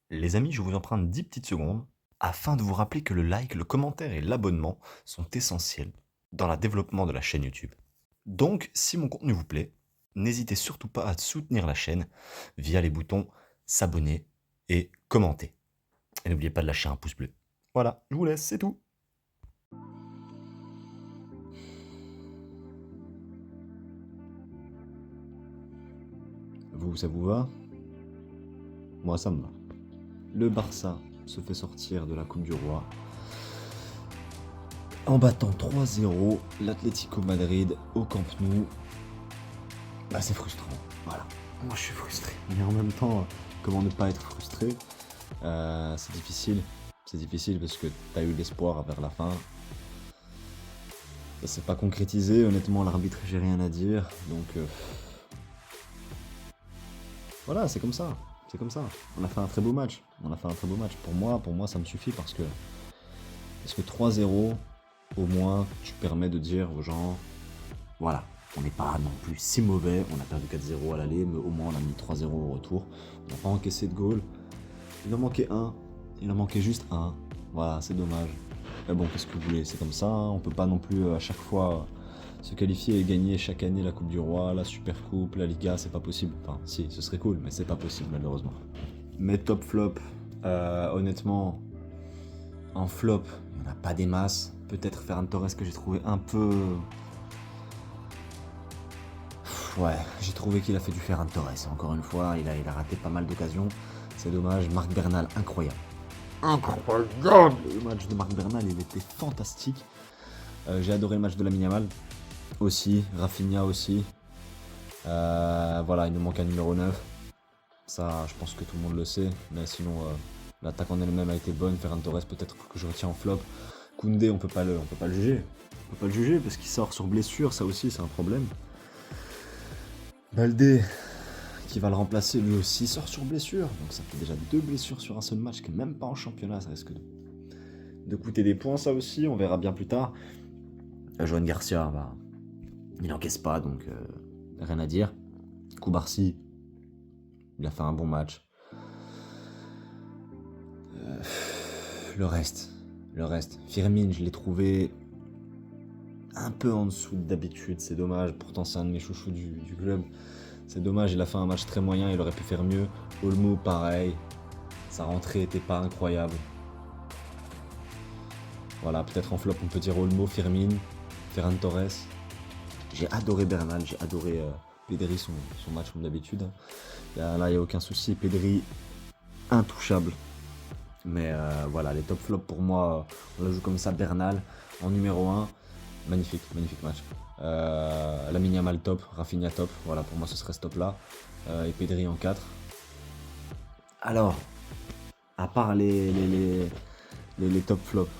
Les amis, je vous emprunte 10 petites secondes afin de vous rappeler que le like, le commentaire et l'abonnement sont essentiels dans le développement de la chaîne YouTube. Donc, si mon contenu vous plaît, n'hésitez surtout pas à soutenir la chaîne via les boutons s'abonner et commenter. Et n'oubliez pas de lâcher un pouce bleu. Voilà, je vous laisse, c'est tout. Vous, ça vous va? Moi, ça me va. Le Barça se fait sortir de la Coupe du Roi en battant 3-0 l'Atlético Madrid au Camp Nou. Bah, c'est frustrant, voilà. Moi, je suis frustré. Mais en même temps, comment ne pas être frustré? C'est difficile. C'est difficile parce que t'as eu l'espoir vers la fin. Ça s'est pas concrétisé. Honnêtement, l'arbitre, j'ai rien à dire. Donc, voilà, c'est comme ça. C'est comme ça. On a fait un très beau match. On a fait un très beau match. Pour moi, ça me suffit parce que 3-0, au moins, tu permets de dire aux gens, voilà, on n'est pas non plus si mauvais. On a perdu 4-0 à l'aller, mais au moins on a mis 3-0 au retour. On n'a pas encaissé de goal. Il en manquait un. Il en manquait juste un. Voilà, c'est dommage. Mais bon, qu'est-ce que vous voulez, c'est comme ça. Hein. On peut pas non plus à chaque fois se qualifier et gagner chaque année la Coupe du Roi, la Super Coupe, la Liga, c'est pas possible. Enfin, si, ce serait cool, mais c'est pas possible malheureusement. Mais top flop, honnêtement, en flop, il n'y en a pas des masses. Peut-être Ferran Torres que j'ai trouvé un peu. Ouais, j'ai trouvé qu'il a fait du Ferran Torres. Encore une fois, il a raté pas mal d'occasions. C'est dommage. Marc Bernal, incroyable. Incroyable. Le match de Marc Bernal, il était fantastique. J'ai adoré le match de Lamine Yamal aussi, Rafinha aussi. Voilà, il nous manque un numéro 9. Ça, je pense que tout le monde le sait. Mais sinon, l'attaque en elle-même a été bonne. Ferran Torres, peut-être que je retiens en flop. Koundé, on peut pas le juger. On peut pas le juger parce qu'il sort sur blessure. Ça aussi, c'est un problème. Baldé, qui va le remplacer, lui aussi sort sur blessure. Donc ça fait déjà 2 blessures sur un seul match, qui est même pas en championnat. Ça risque de coûter des points, ça aussi. On verra bien plus tard. Johan Garcia, bah, il encaisse pas, donc rien à dire. Koubarsi, il a fait un bon match. Le reste. Firmine, je l'ai trouvé un peu en dessous d'habitude, c'est dommage. Pourtant, c'est un de mes chouchous du club. C'est dommage, il a fait un match très moyen, il aurait pu faire mieux. Olmo, pareil. Sa rentrée était pas incroyable. Voilà, peut-être en flop, on peut dire Olmo, Firmine, Ferran Torres. J'ai adoré Bernal, j'ai adoré Pedri, son match comme d'habitude. Là, il n'y a aucun souci. Pedri, intouchable. Mais voilà, les top flops pour moi, on la joue comme ça. Bernal en numéro 1. Magnifique match. Lamine Yamal top, Rafinha top. Voilà, pour moi, ce serait ce top là. Et Pedri en 4. Alors, à part les top flops,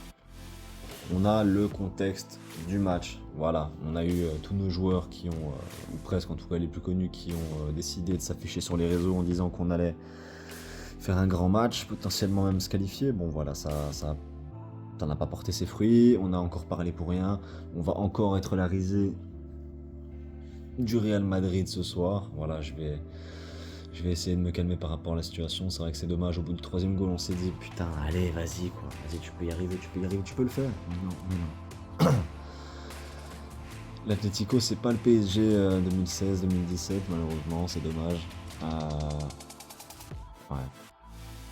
on a le contexte du match. Voilà, on a eu tous nos joueurs qui ont, ou presque en tout cas les plus connus, qui ont décidé de s'afficher sur les réseaux en disant qu'on allait faire un grand match, potentiellement même se qualifier. Bon voilà, ça n'a pas porté ses fruits, on a encore parlé pour rien. On va encore être la risée du Real Madrid ce soir. Voilà, je vais essayer de me calmer par rapport à la situation. C'est vrai que c'est dommage, au bout du 3ème goal, on s'est dit putain, allez, vas-y quoi, vas-y, tu peux y arriver, tu peux le faire. Mais non. L'Atlético, c'est pas le PSG 2016-2017, malheureusement, c'est dommage. Ouais.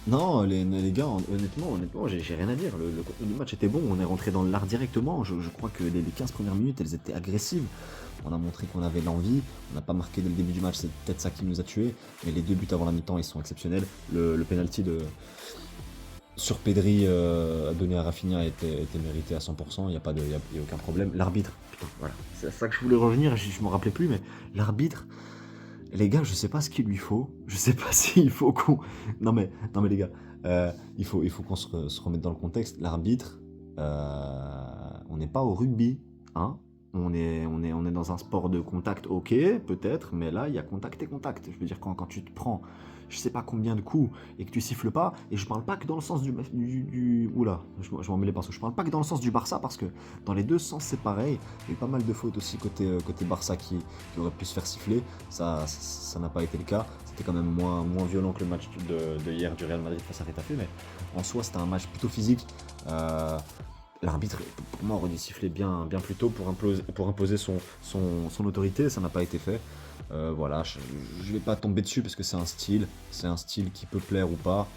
Non, les gars, honnêtement, j'ai rien à dire. Le contenu du match était bon, on est rentré dans l'art directement. Je crois que les 15 premières minutes, elles étaient agressives. On a montré qu'on avait l'envie. On n'a pas marqué dès le début du match, c'est peut-être ça qui nous a tués. Mais les 2 buts avant la mi-temps, ils sont exceptionnels. Le penalty sur Pedri donné à Rafinha était mérité à 100%, il n'y a aucun problème. L'arbitre, putain, voilà, c'est à ça que je voulais revenir, je me rappelais plus, mais l'arbitre, les gars, je sais pas ce qu'il lui faut, je sais pas s'il faut qu'on... Non mais les gars, il faut qu'on se remette dans le contexte. L'arbitre, on n'est pas au rugby, hein. On est dans un sport de contact, ok, peut-être, mais là, il y a contact et contact. Je veux dire, quand tu te prends je sais pas combien de coups et que tu siffles pas, et je parle pas que dans le sens oula, je m'en mêlais parce que je parle pas que dans le sens du Barça, parce que dans les deux sens c'est pareil. Il y a eu pas mal de fautes aussi côté Barça qui aurait pu se faire siffler, ça n'a pas été le cas. C'était quand même moins violent que le match de hier du Real Madrid face à Retafe, mais en soi c'était un match plutôt physique. L'arbitre, pour moi, aurait dû siffler bien plus tôt pour imposer son autorité, ça n'a pas été fait. Voilà, je ne vais pas tomber dessus parce que c'est un style qui peut plaire ou pas.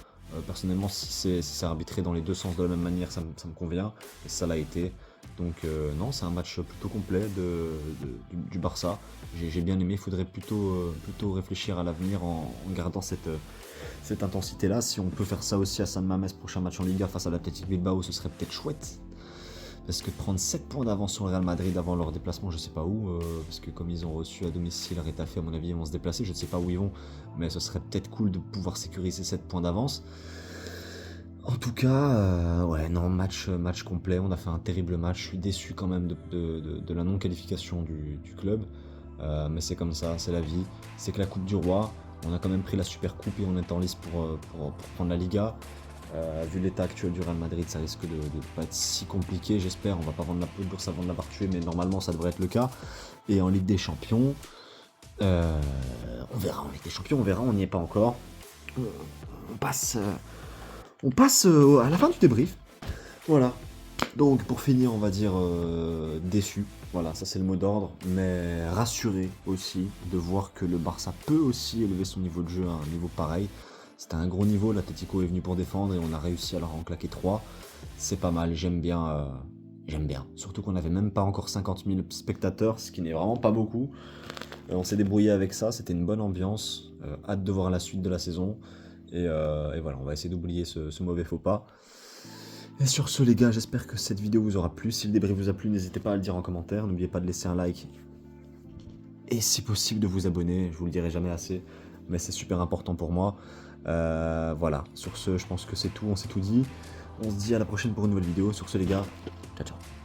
Personnellement, si c'est arbitré dans les deux sens de la même manière, ça me convient, et ça l'a été. Donc non, c'est un match plutôt complet du Barça. J'ai bien aimé, il faudrait plutôt réfléchir à l'avenir en gardant cette intensité-là. Si on peut faire ça aussi à San Mamés, prochain match en Liga face à l'Athletic Bilbao, ce serait peut-être chouette. Parce que prendre 7 points d'avance sur le Real Madrid avant leur déplacement, je sais pas où, parce que comme ils ont reçu à domicile Retafe, à mon avis, ils vont se déplacer, je ne sais pas où ils vont, mais ce serait peut-être cool de pouvoir sécuriser 7 points d'avance. En tout cas, ouais, non, match complet, on a fait un terrible match, je suis déçu quand même de la non-qualification du club, mais c'est comme ça, c'est la vie, c'est que la Coupe du Roi, on a quand même pris la Super Coupe et on est en lice pour prendre la Liga. Vu l'état actuel du Real Madrid, ça risque de ne pas être si compliqué, j'espère. On va pas vendre la peau de l'ours avant de l'avoir tué, mais normalement ça devrait être le cas. Et en Ligue des Champions, on verra en Ligue des Champions, on verra, on n'y est pas encore. On passe à la fin du débrief. Voilà. Donc pour finir, on va dire déçu. Voilà, ça c'est le mot d'ordre, mais rassuré aussi de voir que le Barça peut aussi élever son niveau de jeu à un niveau pareil. C'était un gros niveau, l'Atlético est venu pour défendre et on a réussi à leur en claquer 3. C'est pas mal, j'aime bien. Surtout qu'on n'avait même pas encore 50 000 spectateurs, ce qui n'est vraiment pas beaucoup. On s'est débrouillé avec ça, c'était une bonne ambiance. Hâte de voir la suite de la saison. Et voilà, on va essayer d'oublier ce mauvais faux pas. Et sur ce les gars, j'espère que cette vidéo vous aura plu. Si le débrief vous a plu, n'hésitez pas à le dire en commentaire. N'oubliez pas de laisser un like. Et si possible de vous abonner, je vous le dirai jamais assez. Mais c'est super important pour moi. Voilà, sur ce, je pense que c'est tout, on s'est tout dit. On se dit à la prochaine pour une nouvelle vidéo. Sur ce les gars, ciao ciao.